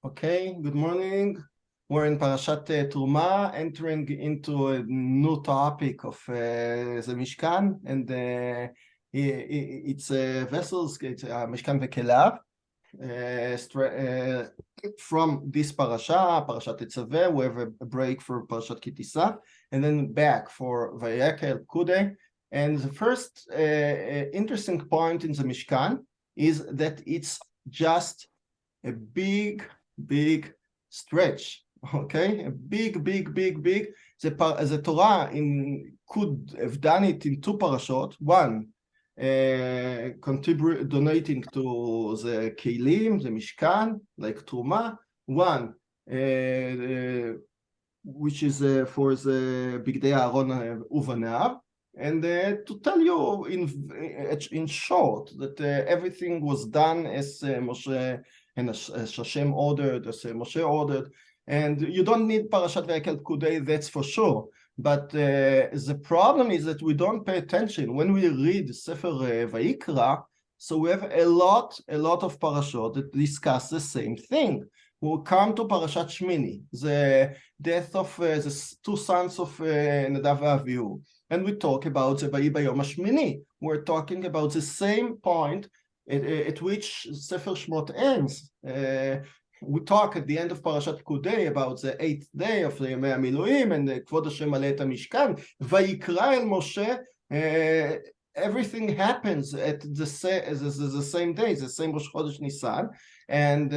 Okay, good morning. We're in Parashat Trumah, entering into a new topic of the Mishkan, and it's vessels, it's Mishkan veKehilat. From this Parashat Tetzaveh, we have a break for Parashat Kitisa, and then back for Vayekel Kudei. And the first interesting point in the Mishkan is that it's just a big stretch, okay? A big. The Torah could have done it in two parashot. One, donating to the Kelim, the Mishkan, like Trumah. One, which is for the Bigdei Aaron Uvanav. And to tell you in short that everything was done as Moshe and as Hashem ordered, as Moshe ordered, and you don't need Parashat Vayekel Kudei, that's for sure. But the problem is that we don't pay attention when we read Sefer Vayikra. So we have a lot of parashot that discuss the same thing. We'll come to Parashat Shmini, the death of the two sons of Nadav and Avihu, and we talk about the Vayi Bayom HaShmini. We're talking about the same point at which Sefer Shmot ends. We talk at the end of Parashat Kudei about the 8th day of the Yemei HaMiluim and the Kvod Hashem Maleh Et HaMishkan. Vayikra El Moshe, everything happens at the same day, the same Rosh Chodesh Nisan, and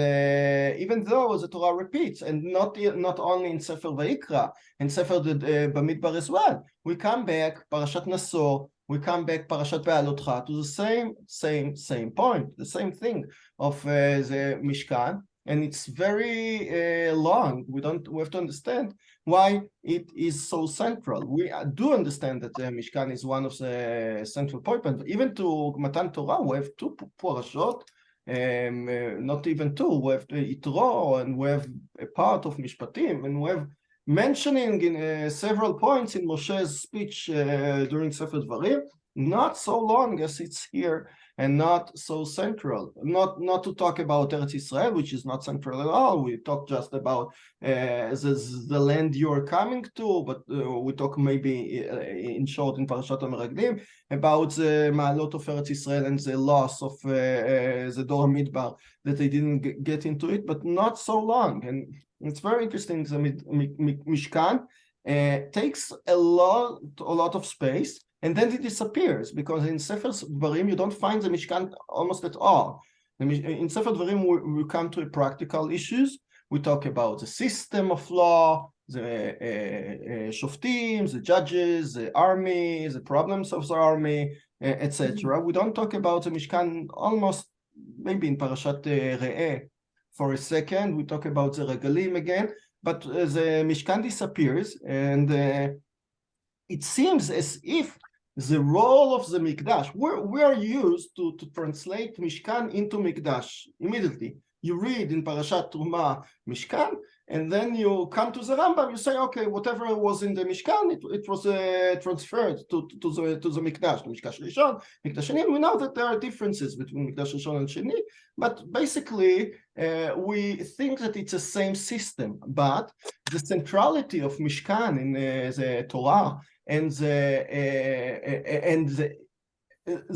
even though the Torah repeats, and not only in Sefer Vayikra, in Sefer Bamidbar as well, we come back Parashat Nasor, we come back Parashat Be'alotcha to the same point, the same thing of the Mishkan, and it's very long. We have to understand why it is so central. We do understand that the Mishkan is one of the central points, but even to Matan Torah, we have two parashot, not even two. We have Yitro, and we have a part of Mishpatim, and we have mentioning in several points in Moshe's speech during Sefer Dvarim, not so long as it's here, and not so central. Not to talk about Eretz Israel, which is not central at all. We talk just about the land you're coming to, but we talk maybe in short in Parashat HaMeraglim about the Ma'alot of Eretz Israel and the loss of the Dor Midbar, that they didn't get into it, but not so long. And it's very interesting. The Mishkan takes a lot of space, and then it disappears, because in Sefer Dvarim you don't find the Mishkan almost at all. In Sefer Dvarim we come to practical issues. We talk about the system of law, the shoftim, the judges, the army, the problems of the army, etc. We don't talk about the Mishkan almost, maybe in Parashat Re'eh for a second. We talk about the Regalim again, but the Mishkan disappears, and it seems as if the role of the Mikdash, we are used to translate Mishkan into Mikdash immediately. You read in Parashat Trumah Mishkan, and then you come to the Rambam, you say, okay, whatever was in the Mishkan, it was transferred to the Mikdash, to Mikdash Rishon, Mikdash Sheni. We know that there are differences between Mikdash Rishon and Sheni, but basically we think that it's the same system. But the centrality of Mishkan in the Torah and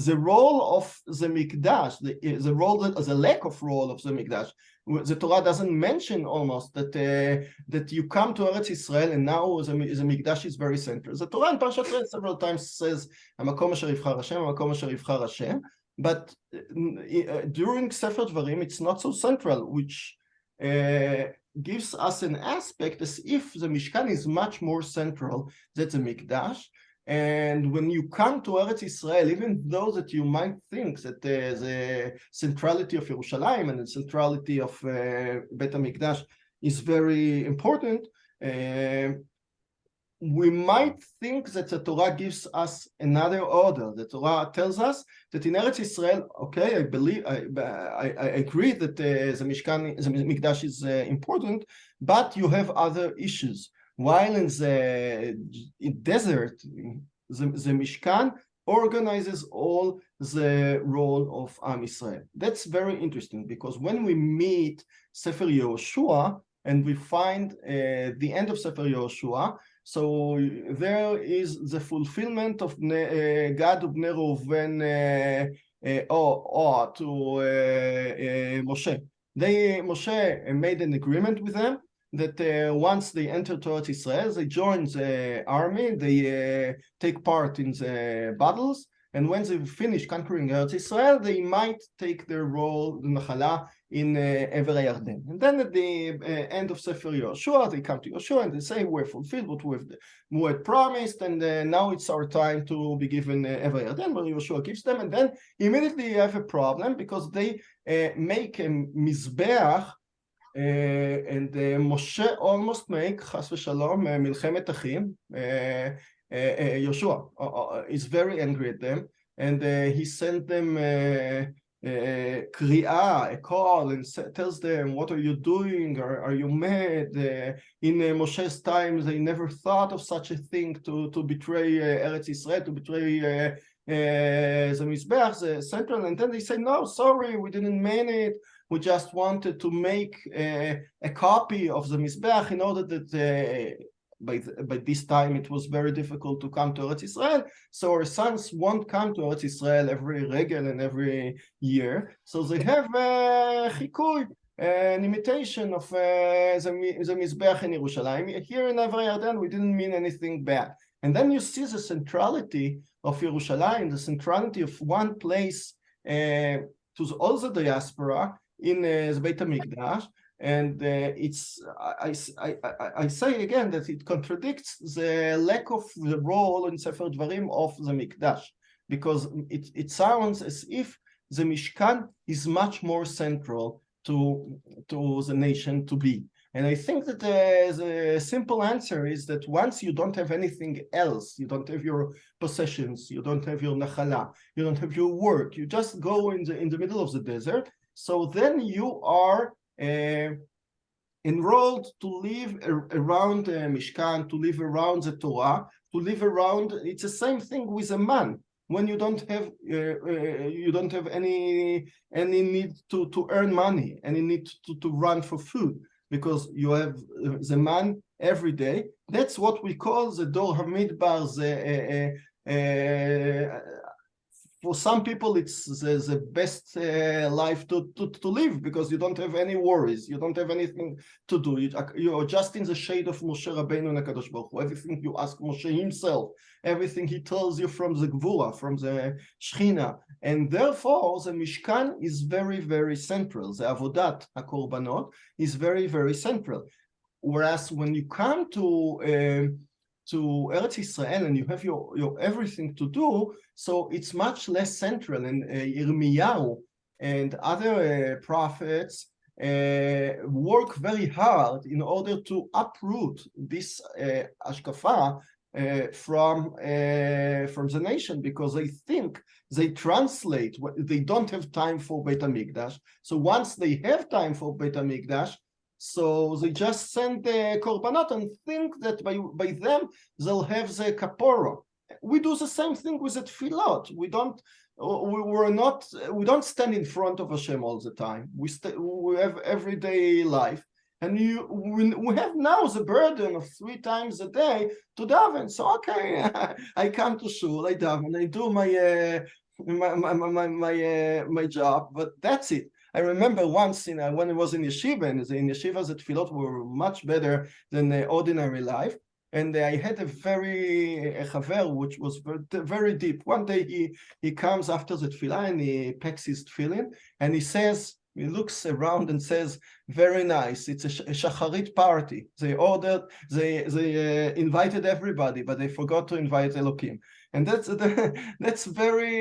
the role of the Mikdash, the lack of role of the Mikdash, the Torah doesn't mention almost that you come to Eretz Israel and now the Mikdash is very central. The Torah in Parshat several times says, "Hamakom asher yivchar Hashem, Hamakom asher yivchar Hashem," but during Sefer Dvarim it's not so central, which gives us an aspect as if the Mishkan is much more central than the Mikdash. And when you come to Eretz Israel, even though that you might think that the centrality of Yerushalayim and the centrality of Beit HaMikdash is very important, we might think that the Torah gives us another order. The Torah tells us that in Eretz Israel, okay, I agree that the Mishkan, the Mikdash is important, but you have other issues. While in the desert, the Mishkan organizes all the role of Am Israel. That's very interesting, because when we meet Sefer Yehoshua and we find the end of Sefer Yehoshua, so there is the fulfillment of Gad Ubnei Reuven to Moshe. Moshe made an agreement with them that once they enter Eretz Israel, they join the army, they take part in the battles, and when they finish conquering Eretz Israel, they might take their role, the Nachala, in Ever Yarden. And then at the end of Sefer Yehoshua, they come to Yehoshua and they say, we're fulfilled what we had promised, and now it's our time to be given Ever Yarden, where Yehoshua gives them, and then immediately you have a problem, because they make a Mizbeach, and Moshe almost make, Chas v'shalom, Milchemet Achim. Yehoshua is very angry at them, and he sent them kri'ah, a call, and tells them, what are you doing? Are you mad? In Moshe's time, they never thought of such a thing, to betray Eretz Israel, to betray the Mizbeach, the central. And then they say, no, sorry, we didn't mean it. We just wanted to make a copy of the Mizbeach, in order that by this time it was very difficult to come to Eretz Israel, so our sons won't come to Eretz Israel every regel and every year. So they have chikui, an imitation of the Mizbeach in Yerushalayim. Here in Ever Yarden, we didn't mean anything bad. And then you see the centrality of Yerushalayim, the centrality of one place to all the diaspora in the Beit HaMikdash. And I say again that it contradicts the lack of the role in Sefer Dvarim of the Mikdash, because it sounds as if the Mishkan is much more central to the nation to be. And I think that the simple answer is that once you don't have anything else, you don't have your possessions, you don't have your nachala, you don't have your work, you just go in the middle of the desert. So then you are enrolled to live around Mishkan, to live around the Torah, to live around. It's the same thing with a man. When you don't have any need to earn money, any need to run for food, because you have the man every day. That's what we call the Dor HaMidbar. For some people, it's the best life to live, because you don't have any worries, you don't have anything to do. You are just in the shade of Moshe Rabbeinu and HaKadosh Baruch Hu. Everything you ask Moshe himself, everything he tells you from the Gvura, from the Shechina, and therefore the Mishkan is very, very central. The Avodat HaKorbanot is very, very central. Whereas when you come to Eretz Israel and you have your everything to do, so it's much less central. And Yirmiyahu and other prophets work very hard in order to uproot this ashkafa from the nation, because they think they translate, they don't have time for Beit HaMikdash. So once they have time for Beit HaMikdash, so they just send the korbanot and think that by them they'll have the kapora. We do the same thing with the tefillot. We don't stand in front of Hashem all the time. We have everyday life, and we have now the burden of 3 times a day to daven. So okay, I come to shul, I daven, I do my job, but that's it. I remember once when I was in yeshiva, and in yeshiva the tefillot were much better than the ordinary life. And I had a chaver which was very deep. One day he comes after the tefillah and he packs his tefillin, and he looks around and says, very nice, it's a shacharit party. They invited everybody, but they forgot to invite Elokim. And that's very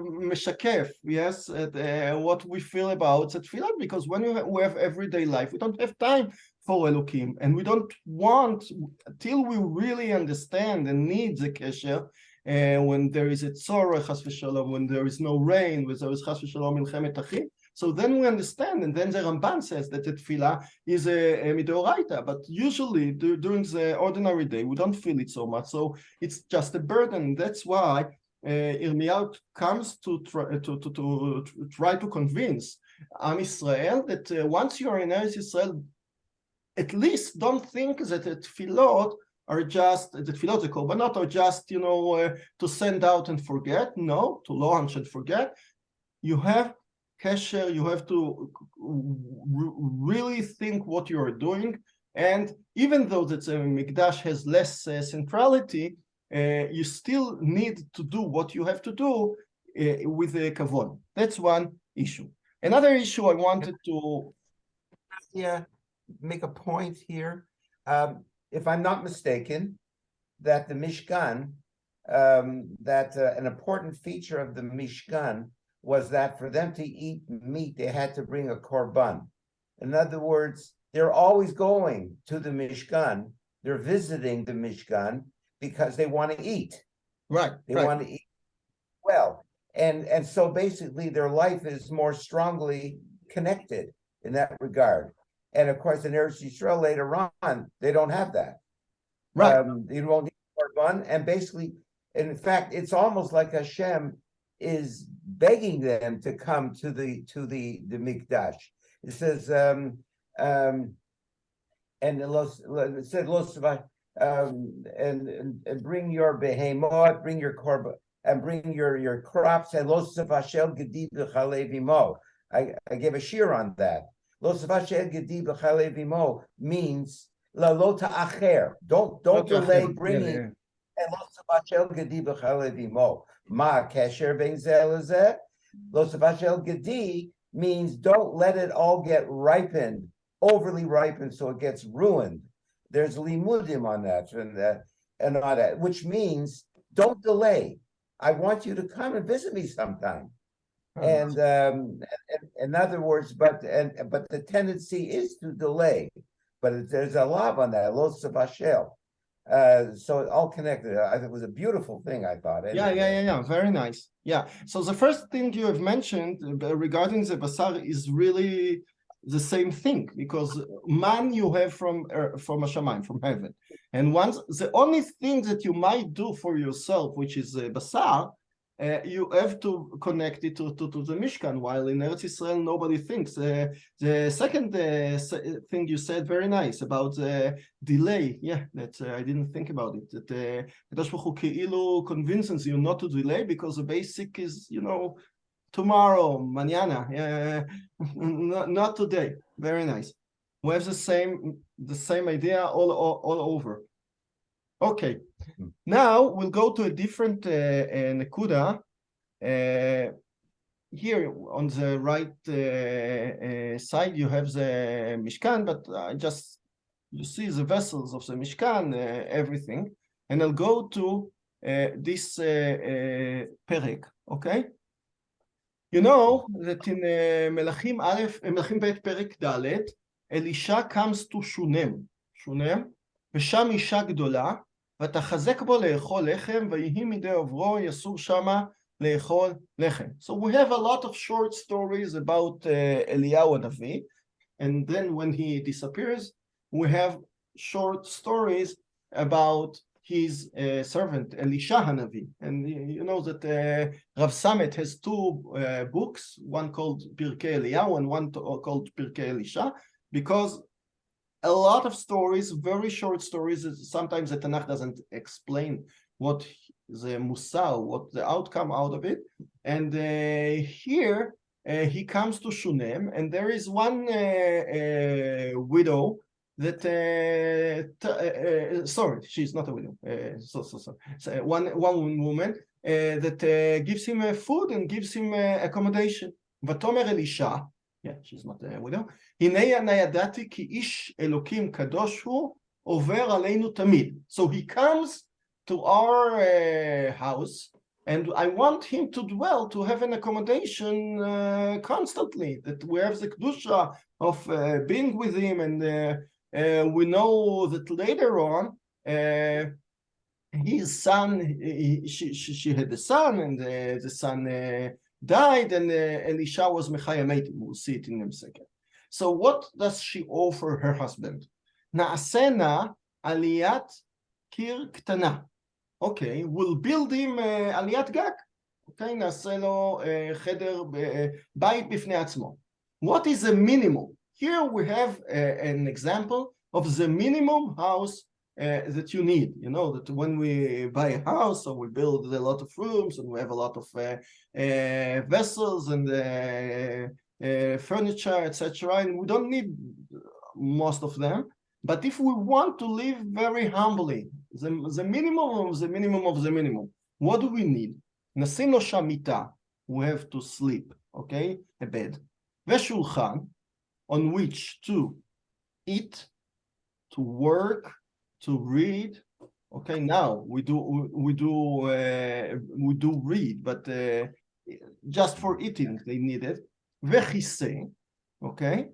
meshakef, yes, what we feel about the tefillah, because when we have everyday life, we don't have time for Elokim, and we don't want, till we really understand and need the kesher, when there is a tzorah, chas v'shalom, when there is no rain, when there is chas v'shalom milchemet achim. So then we understand, and then the Ramban says that the tefillah is a midoraita, but usually during the ordinary day, we don't feel it so much, so it's just a burden. That's why Yirmiyahu comes to try to convince Am Israel that once you are in Eretz Israel, at least don't think that the tefillot are just, the tefillot, the korbanot are just, to send out and forget. No, to launch and forget. You have kasher, you have to really think what you are doing. And even though that the Mikdash has less centrality, you still need to do what you have to do with the kavod. That's one issue. Another issue I wanted to make a point here. If I'm not mistaken, that the Mishkan, an important feature of the Mishkan was that for them to eat meat, they had to bring a korban. In other words, they're always going to the Mishkan. They're visiting the Mishkan because they want to eat. Right. They want to eat well. And so basically their life is more strongly connected in that regard. And of course, in Eretz Yisrael later on, they don't have that. Right. You won't need korban. And basically, in fact, it's almost like Hashem is begging them to come to the Mikdash. It says, and it said, and bring your behemot, bring your korban, and bring your crops, and I gave a shiur on that. Means don't delay bringing. Ma kesher ben zelazeh. Losavashel gedi means don't let it all get ripened, overly ripened, so it gets ruined. There's limudim on that and all that, which means don't delay. I want you to come and visit me sometime. And in other words, but the tendency is to delay. But there's a lav on that, losavashel. So it all connected. I think it was a beautiful thing, I thought. Yeah. Very nice. Yeah. So the first thing you have mentioned regarding the basar is really the same thing, because man you have from Hashamayim, from heaven. And once the only thing that you might do for yourself, which is basar, you have to connect it to the Mishkan, while in Eretz Yisrael nobody thinks. The second thing you said, very nice, about delay. Yeah, that I didn't think about it. That Kadosh Baruch Hu Keilu convinces you not to delay, because the basic is, tomorrow, mañana, not today. Very nice. We have the same idea all over. Okay, now we'll go to a different nekuda. Here on the right side you have the Mishkan, but you see the vessels of the Mishkan, everything. And I'll go to this perek, okay? You know that in Melachim Bet Perek Dalet, Elisha comes to Shunem, ושם אישה גדולה, ותחזק בו לאכול לחם, ויהי מדי עוברו יסור שמה לאכול לחם. So we have a lot of short stories about Eliyahu Hanavi, and then when he disappears, we have short stories about his servant Elisha Hanavi. And you know that Rav Samet has two books, one called Pirkei Eliyahu and one called Pirkei Elisha, because a lot of stories, very short stories, sometimes the Tanakh doesn't explain what the musar, what the outcome out of it. And here he comes to Shunem, and there is one widow that, sorry, she's not a widow, so one woman that gives him food and gives him accommodation. Vatomer Elisha, yeah, she's not a widow. הנה אני ידעתי כי איש אלוקים קדוש הוא עובר עלינו תמיד. So he comes to our house, and I want him to dwell, to have an accommodation constantly, that we have the kedusha of being with him. And we know that later on, his son, she had a son, and the son died, and Elisha was mechaya meitim. We'll see it in a second. So what does she offer her husband? Naasena aliyat kir ktana. אוקיי, we'll build him עליית גג. אוקיי, נעשה לו חדר, בית בפני עצמו. What is the minimum? Here we have an example of the minimum house that you need. You know, that when we buy a house, so we build a lot of rooms and we have a lot of vessels and furniture, etc. And we don't need most of them. But if we want to live very humbly, the minimum of the minimum of the minimum, what do we need? נשים לו שם מיטה, we have to sleep, okay? A bed. ושולחן, on which to eat, to work, to read. Okay, now we do read, but just for eating they need it. וכיסא, okay?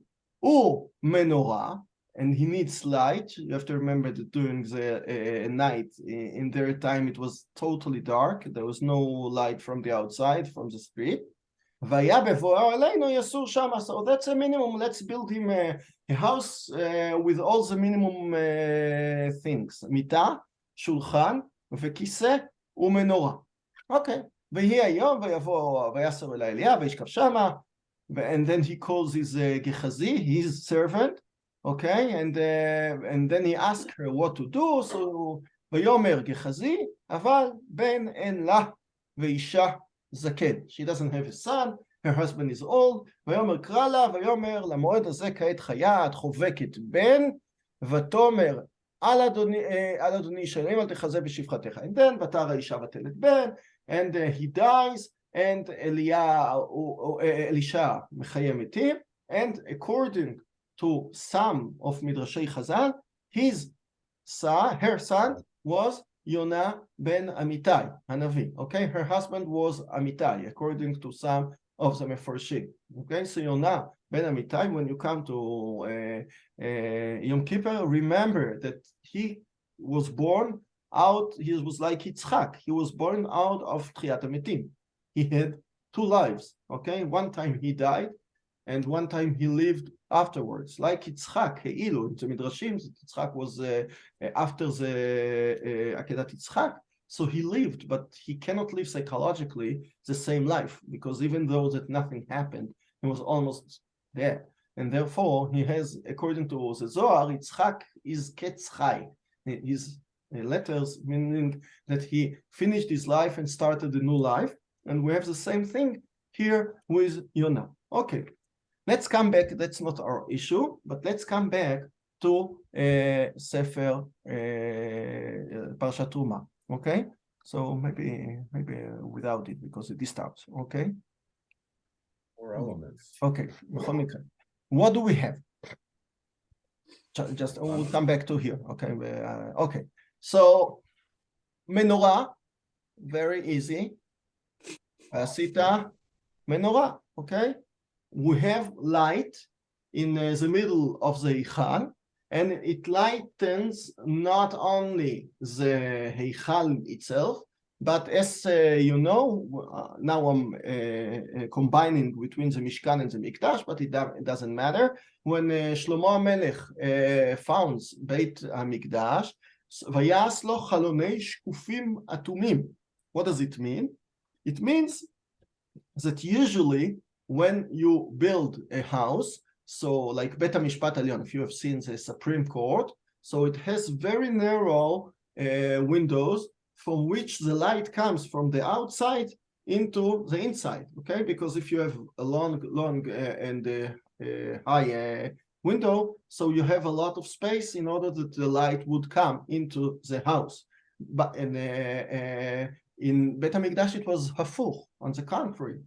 ומנורה, and he needs light. You have to remember that during the night, in their time, it was totally dark. There was no light from the outside, from the street. והיה בבואו אלינו יסור שמה. So that's a minimum. Let's build him a house with all the minimum things. מיטה, שולחן, וכיסא ומנורה. Okay. ויהי היום ויבוא ויסור אל אליה וישכב שמה. And then he calls his Gehazi, his servant. Okay, and then he asked her what to do. So ויאמר גחזי, אבל בן אין לה ואישה זקן. She doesn't have a son, her husband is old. ויאמר קרא לה, ויאמר למועד הזה כעת חיה, את חובקת בן, ותאמר על אדוני שלם אל תחזה בשפחתך. And then ותרא האישה ותלת בן, and he dies, and אלישע מחיה מתים, and according to some of Midrashei Chazal, her son was Yonah ben Amittai, Hanavi. Okay, her husband was Amittai, according to some of the Mefarshim. Okay, so Yonah ben Amittai, when you come to Yom Kippur, remember that he was born out, he was like Yitzchak, he was born out of Tchiat HaMetim. He had two lives, okay? One time he died, and one time he lived afterwards, like Yitzchak, Heilu, in the Midrashim, Yitzchak was after the Akedat Yitzchak, so he lived, but he cannot live psychologically the same life, because even though that nothing happened, he was almost there. And therefore, he has, according to the Zohar, Yitzchak is Ketz Chai. His letters, meaning that he finished his life and started a new life. And we have the same thing here with Yonah. Okay. Let's come back, that's not our issue, but let's come back to Sefer Parshat Trumah, okay? So maybe without it, because it disturbs, okay? Four elements. Okay, what do we have? Just we'll come back to here, okay? Okay, so menorah, very easy. Sita, menorah, okay? We have light in the middle of the Heichal, and it lightens not only the Heichal itself, but as you know, now I'm combining between the Mishkan and the Mikdash, but it doesn't matter. When Shlomo HaMelech founds Beit HaMikdash, ויעש לו חלוני שקופים אטומים. What does it mean? It means that usually when you build a house, so like Bet HaMishpat Elyon, if you have seen the Supreme Court, so it has very narrow windows from which the light comes from the outside into the inside, okay? Because if you have a long and high window, so you have a lot of space in order that the light would come into the house. But in Bet HaMikdash it was hafuch, on the contrary.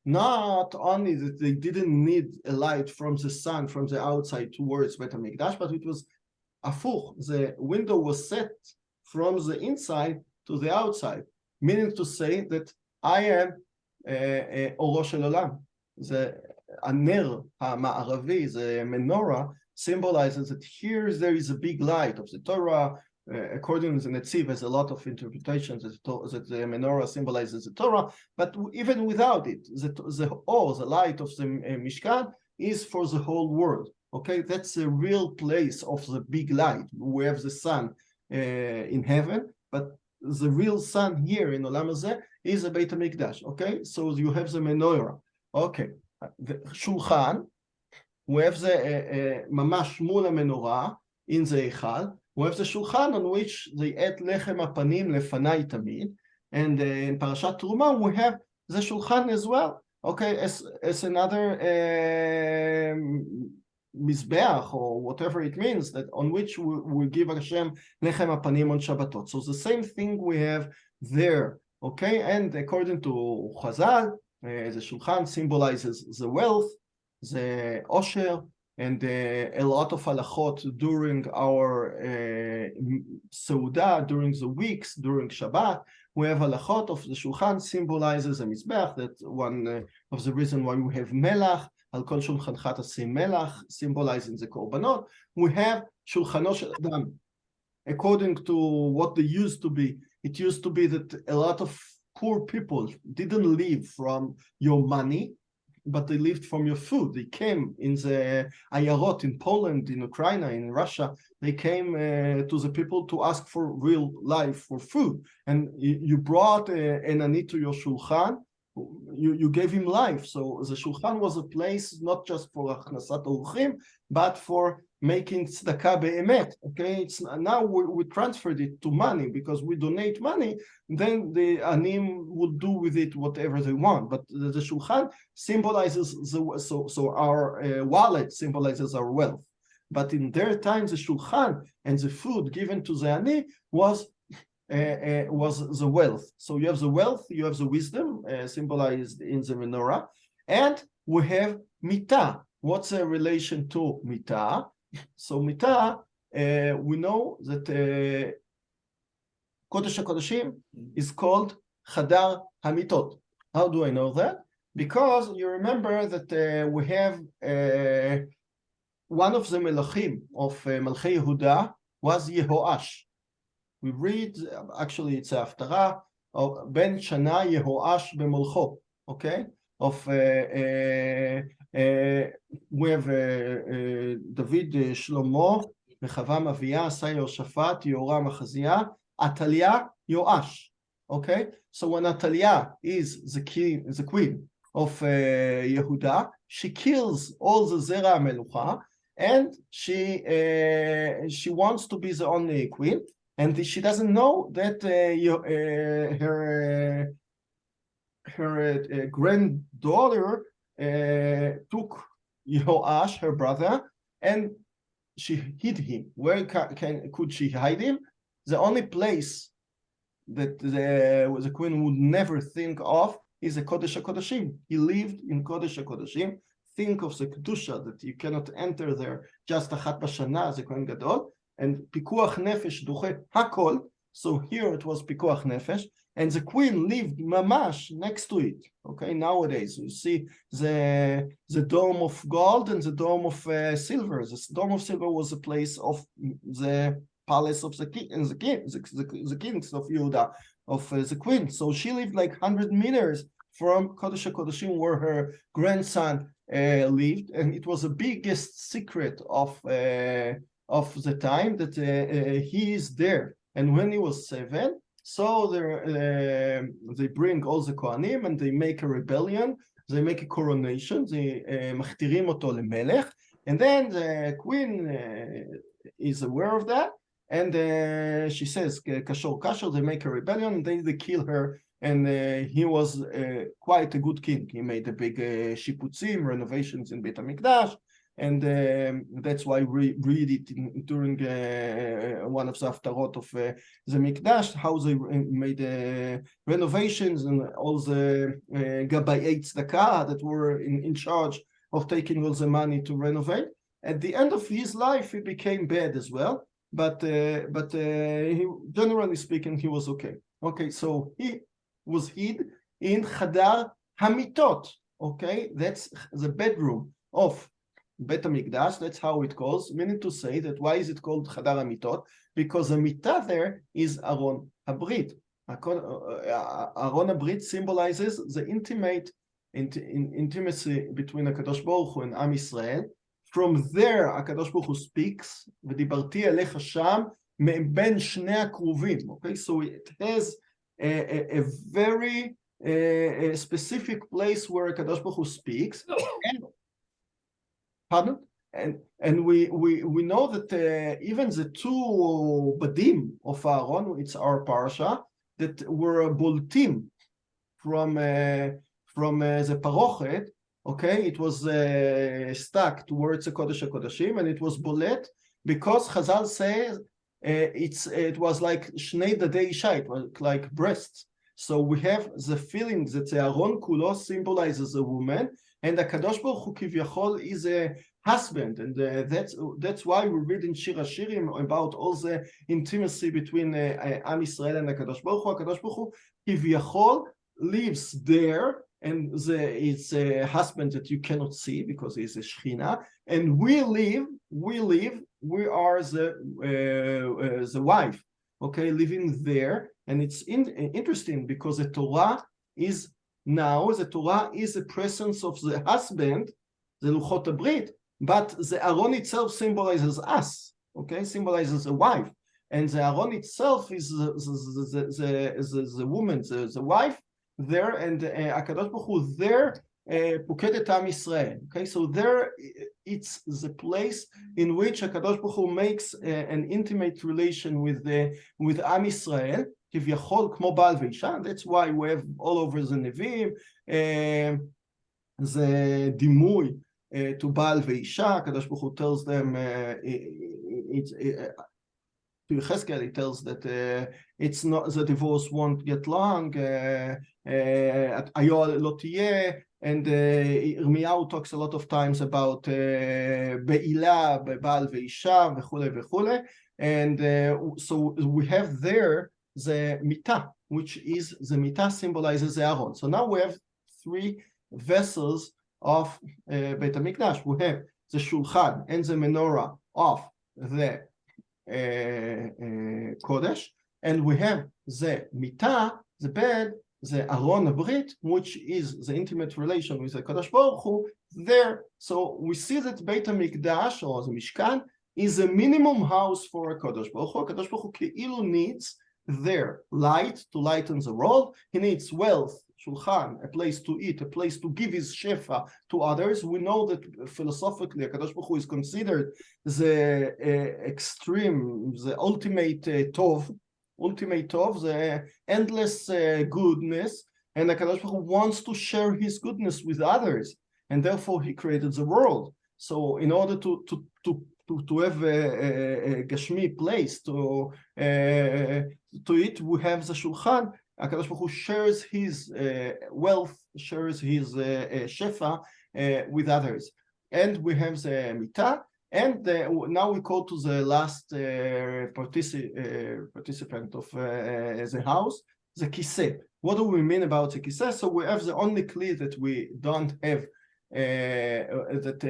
Not only that they didn't need a light from the sun from the outside towards Bet HaMikdash, but it was afuch. The window was set from the inside to the outside, meaning to say that I am Oro Shel Olam. The Aner HaMa'aravi, the menorah, symbolizes that here there is a big light of the Torah. According to the Netziv, there's a lot of interpretations that the menorah symbolizes the Torah, but even without it, the light of the Mishkan is for the whole world. Okay, that's the real place of the big light. We have the sun in heaven, but the real sun here in Olam Hazeh is a Beit HaMikdash, okay? So you have the menorah, okay. The Shulchan, we have the ממש מול המנורה, in the היכל, we have the Shulchan on which they ate לחם הפנים לפני תמיד, and in Parashat Trumah we have the Shulchan as well, okay, as another mizbeach or whatever it means, that on which we give Hashem lechem hapanim on Shabbatot. So the same thing we have there, okay? And according to Chazal, the Shulchan symbolizes the wealth, the osher, and a lot of halachot during our Seudah, during the weeks, during Shabbat. We have halachot of the Shulchan symbolizes a mizbeach. That's one of the reasons why we have melach. Al kol shulchancha tasim melach, symbolizing the korbanot. We have shulchano shel adam. According to what they used to be, it used to be that a lot of poor people didn't live from your money, but they lived from your food. They came in the ayarot in Poland, in Ukraine, in Russia. They came to the people to ask for real life, for food. And you brought an ani to your shulchan. You gave him life. So the shulchan was a place not just for achnasat orchim, but for making tzedakah be'emet. Okay, it's now we transferred it to money because we donate money. Then the anim will do with it whatever they want. But the shulchan symbolizes so our wallet symbolizes our wealth. But in their time, the shulchan and the food given to the ani was the wealth. So you have the wealth, you have the wisdom symbolized in the menorah, and we have mitah. What's a relation to mitah? So mitah, we know that Kodesh HaKodeshim is called Chadar HaMitot. How do I know that? Because you remember that we have one of the melachim of Malchei Yehuda was Yehoash. We read, actually it's a haftarah of Ben Shana Yehoash b'Molcho, okay? Of we have David Shlomo, Rechavam Aviyah, Asa Yehoshaphat, Yoram Achaziyah, Atalia Yoash, okay? So when Atalia is the queen of Yehuda, she kills all the Zera Melucha, and she wants to be the only queen. And she doesn't know that her granddaughter took Yehoash, her brother, and she hid him. Where could she hide him? The only place that the queen would never think of is the Kodesh HaKodeshim. He lived in Kodesh HaKodeshim. Think of the Kedusha, that you cannot enter there just achat b'shana as a Kohen Gadol. And pikuach nefesh duche hakol. So here it was pikuach nefesh, and the queen lived mamash next to it. Okay, nowadays you see the dome of gold and the dome of silver. The dome of silver was a place of the palace of the king and the kings of Yehuda, of the queen. So she lived like 100 meters from Kodesh HaKodeshim, where her grandson lived, and it was the biggest secret of the time that he is there. And when he was 7, so they bring all the Kohanim and they make a rebellion, they make a coronation, they machtirim oto lemelech, and then the queen is aware of that, and she says, kashor kashor, they make a rebellion, and then they kill her, and he was quite a good king. He made a big shiputzim, renovations in Beit HaMikdash, and that's why we read it during one of the haftarot of the Mikdash, how they made renovations, and all the gabayei tzedakah that were in charge of taking all the money to renovate. At the end of his life, he became bad as well, but he, generally speaking, he was okay. Okay, so he was hid in Chadar HaMitot. Okay, that's the bedroom of Beit HaMikdash, that's how it calls, meaning to say that why is it called Chadar HaMitot? Because the mitah there is Aron HaBrit. Aron HaBrit symbolizes the intimacy between HaKadosh Baruch Hu and Am Yisrael. From there, HaKadosh Baruch Hu speaks, V'dibarti elecha sham בין שני הקרובים, okay? So it has a very specific place where Kadosh Baruch Hu speaks. And, pardon? And we know that even the two badim of Aaron, it's our parsha, that were boltim from the parochet, okay? It was stuck towards the Kodesh HaKodashim, and it was bolet because Chazal says it was like shnei dadei isha, it was like breasts. So we have the feeling that the Aaron Kulo symbolizes a woman, and the Kadosh Baruch Hu Kivyachol is a husband, and that's why we read in Shir HaShirim about all the intimacy between Am Yisrael and the Kadosh Baruch Hu. Kadosh Baruch Hu Kivyachol lives there, and it's a husband that you cannot see because he's a Shechina, and we are the wife, okay, living there. And it's interesting because the Torah is the presence of the husband, the Luchot HaBrit, but the Aaron itself symbolizes us, okay, symbolizes a wife, and the Aaron itself is the woman, the wife there, and HaKadosh Baruch Hu there Puked et Am Yisrael. Okay, so there it's the place in which HaKadosh Baruch Hu makes an intimate relation with Am Yisrael, כביכול כמו בעל ואישה. That's why we have all over the נביאים, זה דימוי to בעל ואישה. הקדוש ברוך הוא tells them, to Yechezkel he tells that it's not, the divorce won't get long, היו לא תהיה, and ירמיהו talks a lot of times about בעילה, בעל ואישה וכולי וכולי, and so we have there the mitah, which is the mitah symbolizes the Aaron. So now we have three vessels of Beit HaMikdash. We have the shulchan and the menorah of the Kodesh, and we have the mitah, the bed, the Aron Abrit, which is the intimate relation with the Kadosh Baruch Hu there. So we see that Beit HaMikdash, or the Mishkan, is a minimum house for a Kadosh Baruch Hu. Kadosh Baruch Hu Keilu needs their light to lighten the world. He needs wealth, shulchan, a place to eat, a place to give his shefa to others. We know that philosophically, Kadosh Baruch Hu is considered the extreme, the ultimate tov, the endless goodness, and Kadosh Baruch Hu wants to share his goodness with others, and therefore he created the world. So in order to have a Gashmi place to it, we have the Shulchan. HaKadosh Baruch Hu shares his wealth, shares his shefa with others. And we have the Mitah, and now we go to the last participant of the house, the Kiseh. What do we mean about the Kiseh? So we have the only kli that we don't have, that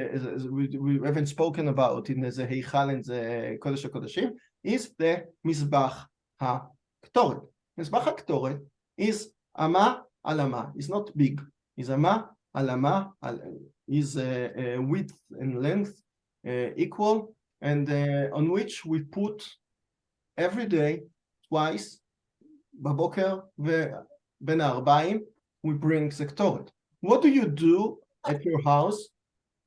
we haven't spoken about in the Heichal and the Kodesh HaKodashim, is the Mizbach HaKtoret. Mizbach HaKtoret is Ama al Ama. It's not big. It's Ama al Ama. Is width and length equal, and on which we put every day, twice, בבוקר ובין הערביים, we bring the Ktoret. What do you do at your house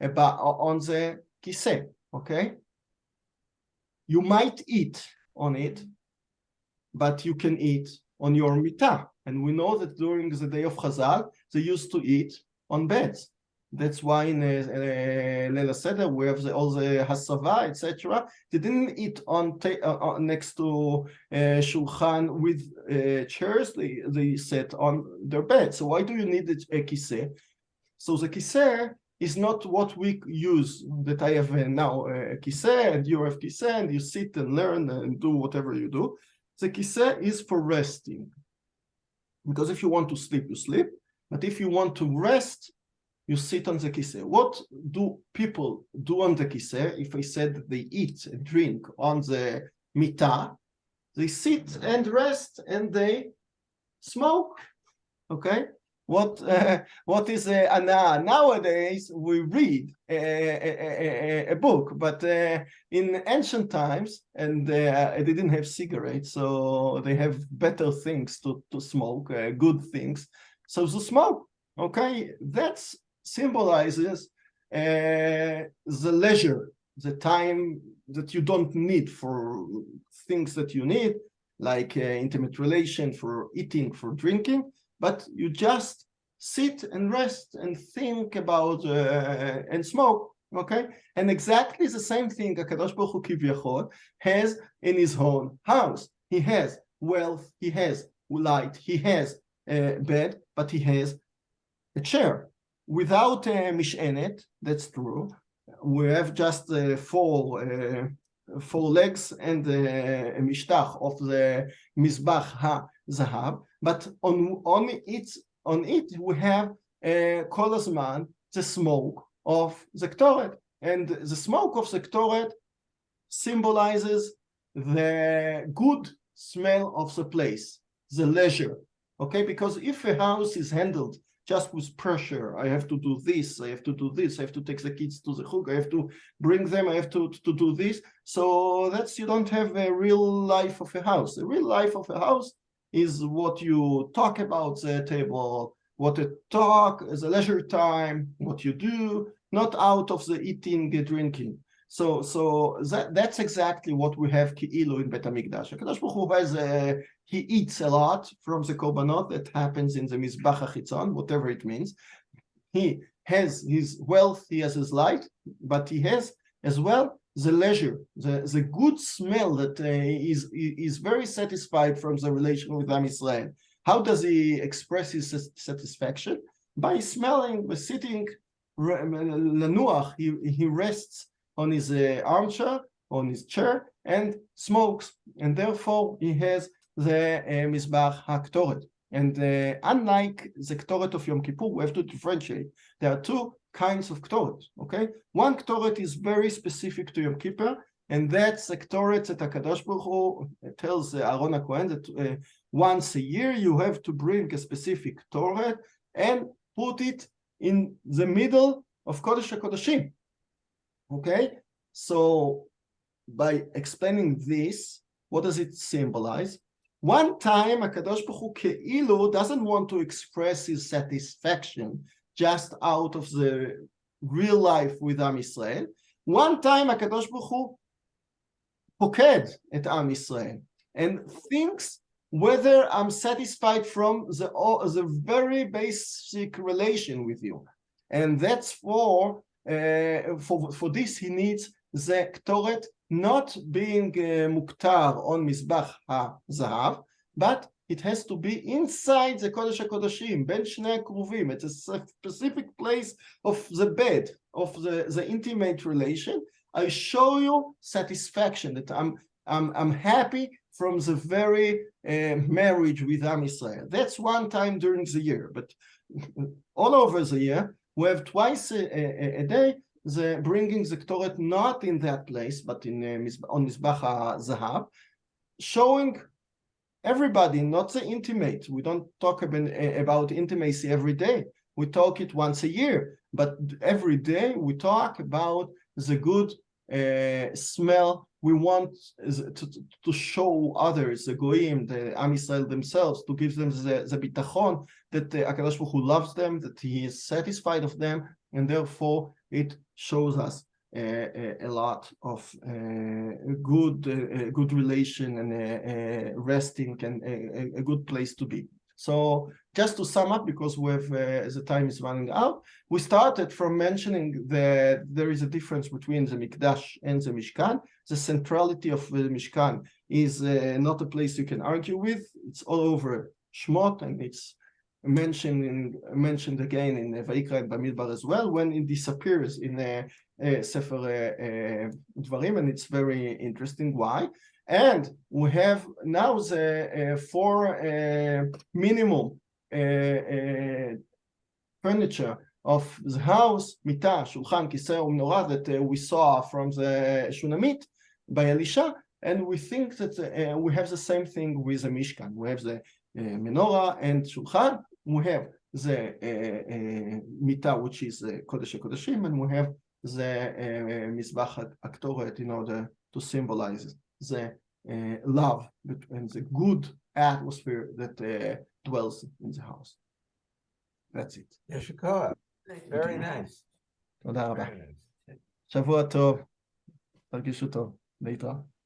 on the kiseh? Okay, you might eat on it, but you can eat on your mitah. And we know that during the day of Chazal, they used to eat on beds. That's why in Leila Seder we have all the Hasava, etc. They didn't eat on next to Shulchan with chairs. They sat on their bed. So why do you need a kiseh? So the kiseh is not what we use, that I have now a kiseh and you have kiseh and you sit and learn and do whatever you do. The kiseh is for resting. Because if you want to sleep, you sleep. But if you want to rest, you sit on the kiseh. What do people do on the kiseh? If I said that they eat and drink on the mitah, they sit and rest and they smoke. Okay? what is ana? Nowadays we read a book, but in ancient times, and they didn't have cigarettes, so they have better things to smoke, good things. So the smoke, okay, that symbolizes the leisure, the time that you don't need for things that you need, like intimate relation, for eating, for drinking, but you just sit and rest and think about and smoke, okay? And exactly the same thing HaKadosh Baruch Hu Kivyachol has in his own house. He has wealth, he has light, he has a bed, but he has a chair. Without a mishenet, that's true. We have just four legs and a mishtach of the Mizbach HaZahav, but on it we have kol hazman the smoke of the Ktoret, and the smoke of the Ktoret symbolizes the good smell of the place, the leisure, okay? Because if a house is handled just with pressure, I have to do this, I have to do this, I have to take the kids to the chug, I have to bring them, I have to do this. So that's, you don't have a real life of a house. The real life of a house is what you talk about the table, what you talk as a leisure time, what you do, not out of the eating, drinking. So that's exactly what we have ki'ilu in Bet HaMikdash. HaKadosh Baruch Hu has he eats a lot from the korbanot that happens in the Mizbach HaChitzon, whatever it means. He has his wealth, he has his light, but he has as well the leisure, the good smell that is very satisfied from the relation with Am Yisrael. How does he express his satisfaction? By smelling, by sitting, lanuach, he rests on his armchair, on his chair, and smokes, and therefore he has the Mizbach HaKtoret. And unlike the Ktoret of Yom Kippur, we have to differentiate. There are two kinds of Ktoret, okay? One Ktoret is very specific to Yom Kippur, and that's the Ktoret that HaKadosh Baruch Hu tells Aaron HaKohen that once a year you have to bring a specific Ktoret and put it in the middle of Kodesh HaKodashim. Okay, so by explaining this, what does it symbolize? One time, HaKadosh Baruch Hu Ke'ilu doesn't want to express his satisfaction just out of the real life with Am Yisrael. One time, HaKadosh Baruch Hu poked at Am Yisrael and thinks whether I'm satisfied from the very basic relation with you. And that's for this, he needs the Ktoret not being muktar on Mizbach HaZahav, but it has to be inside the Kodesh HaKodashim, ben shnei kruvim. It's a specific place of the bed, of the intimate relation. I show you satisfaction, that I'm happy from the very marriage with Am Yisrael. That's one time during the year, but all over the year, we have twice a day the bringing the Ktoret not in that place, but in on Mizbach HaZahav, showing everybody, not the intimate. We don't talk about intimacy every day. We talk it once a year, but every day we talk about the good smell. We want to show others, the goyim, the Am Yisrael themselves, to give them the bitachon that HaKadosh Baruch Hu loves them, that he is satisfied of them, and therefore it shows us a lot of good relation and resting and a good place to be. So just to sum up, because we have the time is running out, we started from mentioning that there is a difference between the Mikdash and the Mishkan. The centrality of the Mishkan is not a place you can argue with. It's all over Shmot, and it's mentioned again in Vayikra and Bamidbar as well, when it disappears in Sefer Dvarim, and it's very interesting why. And we have now the four minimum furniture of the house: Mita, Shulchan, Kisei, Menorah, that we saw from the Shunamit by Elisha, and we think that we have the same thing with the Mishkan. We have the Menorah and Shulchan. We have the מיטה, which is קודש הקודשים, and we have the מזבח הקטורת in order to symbolize the love and the good atmosphere that dwells in the house. That's it. Yeshua. Very nice. תודה רבה. Very nice. שבוע טוב, תרגישו טוב, להתראות.